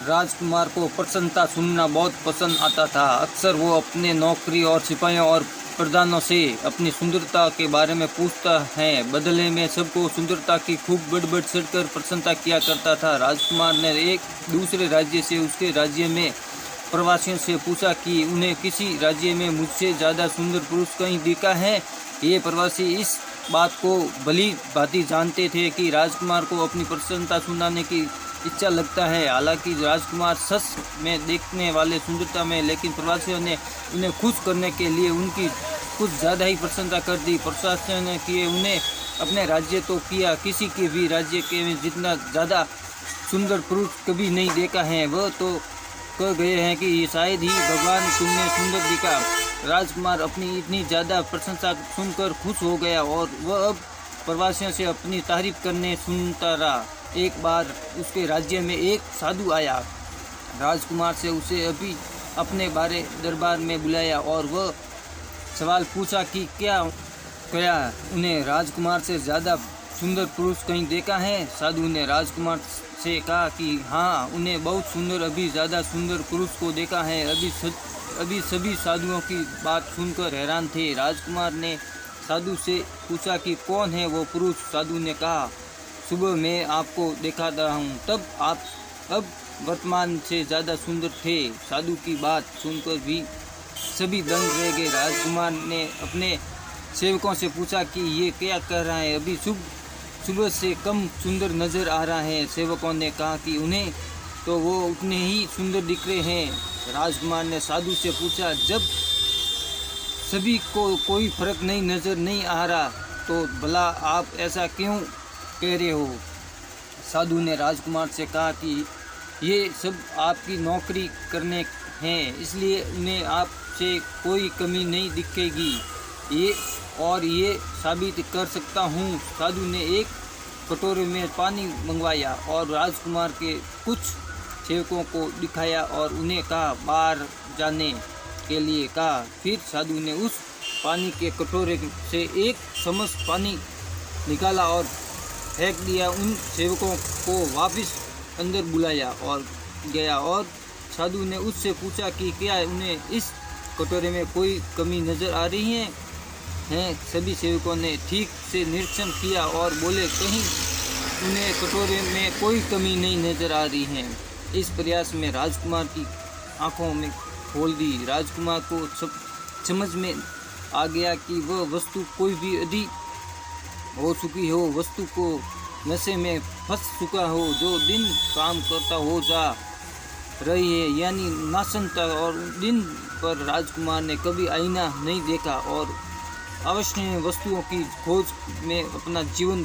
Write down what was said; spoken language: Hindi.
राजकुमार को प्रसन्नता सुनना बहुत पसंद आता था। अक्सर वो अपने नौकरी और सिपाहियों और प्रधानों से अपनी सुंदरता के बारे में पूछता है। बदले में सबको सुंदरता की खूब बढ़ चढ़कर प्रशंसा किया करता था। राजकुमार ने एक दूसरे राज्य से उसके राज्य में प्रवासियों से पूछा कि उन्हें किसी राज्य में मुझसे ज़्यादा सुंदर पुरुष कहीं दिखा है। ये प्रवासी इस बात को भली भांति जानते थे कि राजकुमार को अपनी प्रसन्नता सुनाने की इच्छा लगता है। हालांकि राजकुमार सच में देखने वाले सुंदरता में, लेकिन प्रवासियों ने उन्हें खुश करने के लिए उनकी कुछ ज़्यादा ही प्रशंसा कर दी। प्रवासियों ने किए उन्हें अपने राज्य तो किया, किसी के भी राज्य के में जितना ज़्यादा सुंदर पुरुष कभी नहीं देखा है। वह तो कह गए हैं कि शायद ही भगवान तुमने सुंदर दिखा। राजकुमार अपनी इतनी ज़्यादा प्रशंसा सुनकर खुश हो गया और वह अब प्रवासियों से अपनी तारीफ करने सुनता रहा। एक बार उसके राज्य में एक साधु आया। राजकुमार से उसे अभी अपने बारे दरबार में बुलाया और वह सवाल पूछा कि क्या उन्हें राजकुमार से ज़्यादा सुंदर पुरुष कहीं देखा है। साधु ने राजकुमार से कहा कि हाँ, उन्हें बहुत सुंदर, अभी ज़्यादा सुंदर पुरुष को देखा है। अभी सभी साधुओं की बात सुनकर हैरान थे। राजकुमार ने साधु से पूछा कि कौन है वो पुरुष। साधु ने कहा, सुबह मैं आपको दिखाता हूँ, तब आप अब वर्तमान से ज़्यादा सुंदर थे। साधु की बात सुनकर भी सभी दंग रह गए। राजकुमार ने अपने सेवकों से पूछा कि ये क्या कर रहा है, अभी सुबह से कम सुंदर नज़र आ रहा है। सेवकों ने कहा कि उन्हें तो वो उतने ही सुंदर दिख रहे हैं। राजकुमार ने साधु से पूछा, जब सभी को कोई फर्क नहीं नज़र नहीं आ रहा तो भला आप ऐसा क्यों कह रहे हो। साधु ने राजकुमार से कहा कि ये सब आपकी नौकरी करने हैं, इसलिए उन्हें आपसे कोई कमी नहीं दिखेगी। ये साबित कर सकता हूँ। साधु ने एक कटोरे में पानी मंगवाया और राजकुमार के कुछ सेवकों को दिखाया और उन्हें कहा बाहर जाने के लिए कहा। फिर साधु ने उस पानी के कटोरे से एक चम्मच पानी निकाला और फेंक दिया। उन सेवकों को वापस अंदर बुलाया और गया और साधु ने उससे पूछा कि क्या उन्हें इस कटोरे में कोई कमी नज़र आ रही है। सभी सेवकों ने ठीक से निरीक्षण किया और बोले, कहीं उन्हें कटोरे में कोई कमी नहीं नज़र आ रही है। इस प्रयास में राजकुमार की आंखों में खोल दी। राजकुमार को समझ में आ गया कि वह वस्तु कोई भी अधिक हो चुकी हो, वस्तु को नशे में फंस चुका हो, जो दिन काम करता हो जा रही है, यानी नासंता। और दिन पर राजकुमार ने कभी आईना नहीं देखा और अवश्य वस्तुओं की खोज में अपना जीवन